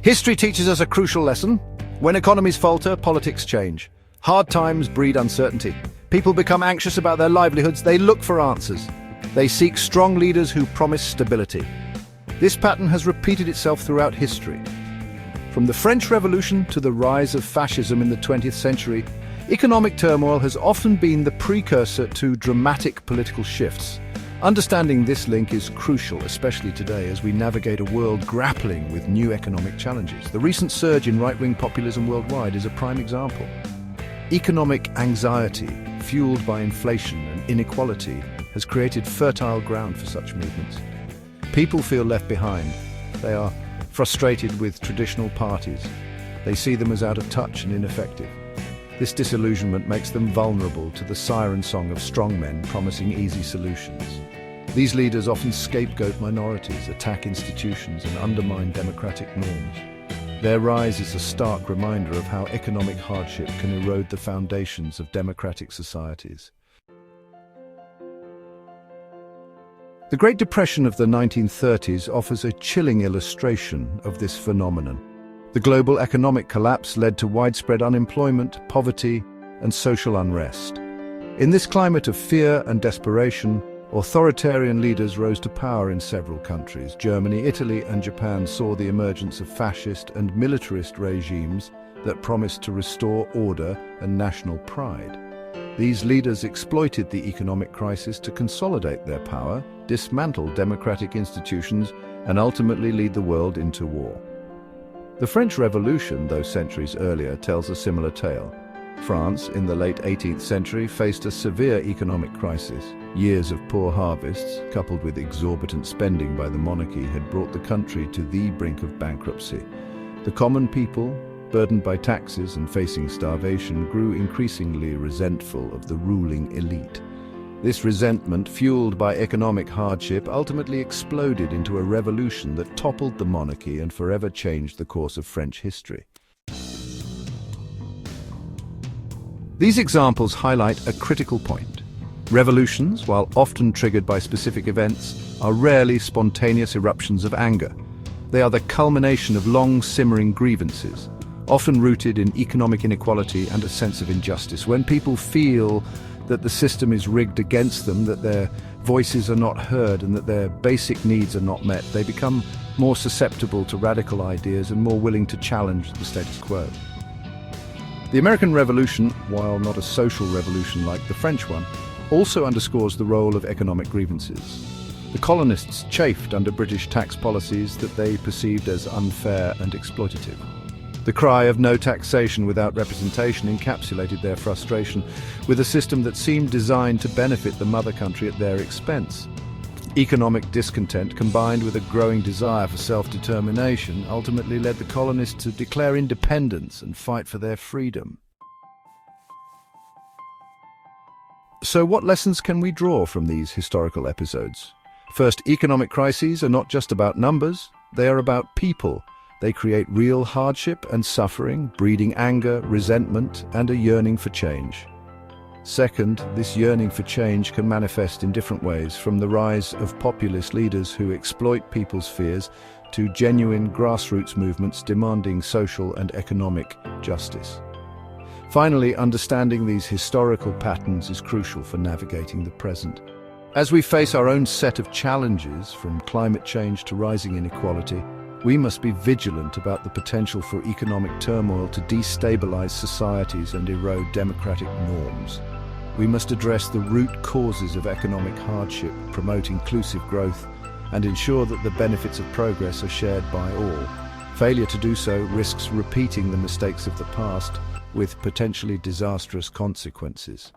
History teaches us a crucial lesson. When economies falter, politics change. Hard times breed uncertainty. People become anxious about their livelihoods. They look for answers. They seek strong leaders who promise stability. This pattern has repeated itself throughout history. From the French Revolution to the rise of fascism in the 20th century, economic turmoil has often been the precursor to dramatic political shifts. Understanding this link is crucial, especially today as we navigate a world grappling with new economic challenges. The recent surge in right-wing populism worldwide is a prime example. Economic anxiety, fueled by inflation and inequality, has created fertile ground for such movements. People feel left behind. They are frustrated with traditional parties. They see them as out of touch and ineffective. This disillusionment makes them vulnerable to the siren song of strongmen promising easy solutions. These leaders often scapegoat minorities, attack institutions, and undermine democratic norms. Their rise is a stark reminder of how economic hardship can erode the foundations of democratic societies. The Great Depression of the 1930s offers a chilling illustration of this phenomenon. The global economic collapse led to widespread unemployment, poverty, and social unrest. In this climate of fear and desperation, authoritarian leaders rose to power in several countries. Germany, Italy, and Japan saw the emergence of fascist and militarist regimes that promised to restore order and national pride. These leaders exploited the economic crisis to consolidate their power, dismantle democratic institutions, and ultimately lead the world into war. The French Revolution, though centuries earlier, tells a similar tale. France, in the late 18th century, faced a severe economic crisis. Years of poor harvests, coupled with exorbitant spending by the monarchy, had brought the country to the brink of bankruptcy. The common people, burdened by taxes and facing starvation, grew increasingly resentful of the ruling elite. This resentment, fueled by economic hardship, ultimately exploded into a revolution that toppled the monarchy and forever changed the course of French history. These examples highlight a critical point. Revolutions, while often triggered by specific events, are rarely spontaneous eruptions of anger. They are the culmination of long-simmering grievances, often rooted in economic inequality and a sense of injustice. When people feel that the system is rigged against them, that their voices are not heard, and that their basic needs are not met, they become more susceptible to radical ideas and more willing to challenge the status quo. The American Revolution, while not a social revolution like the French one, also underscores the role of economic grievances. The colonists chafed under British tax policies that they perceived as unfair and exploitative. The cry of no taxation without representation encapsulated their frustration with a system that seemed designed to benefit the mother country at their expense. Economic discontent, combined with a growing desire for self-determination, ultimately led the colonists to declare independence and fight for their freedom. So what lessons can we draw from these historical episodes? First, economic crises are not just about numbers, they are about people. They create real hardship and suffering, breeding anger, resentment, and a yearning for change. Second, this yearning for change can manifest in different ways, from the rise of populist leaders who exploit people's fears to genuine grassroots movements demanding social and economic justice. Finally, understanding these historical patterns is crucial for navigating the present. As we face our own set of challenges, from climate change to rising inequality, we must be vigilant about the potential for economic turmoil to destabilize societies and erode democratic norms. We must address the root causes of economic hardship, promote inclusive growth, and ensure that the benefits of progress are shared by all. Failure to do so risks repeating the mistakes of the past, with potentially disastrous consequences.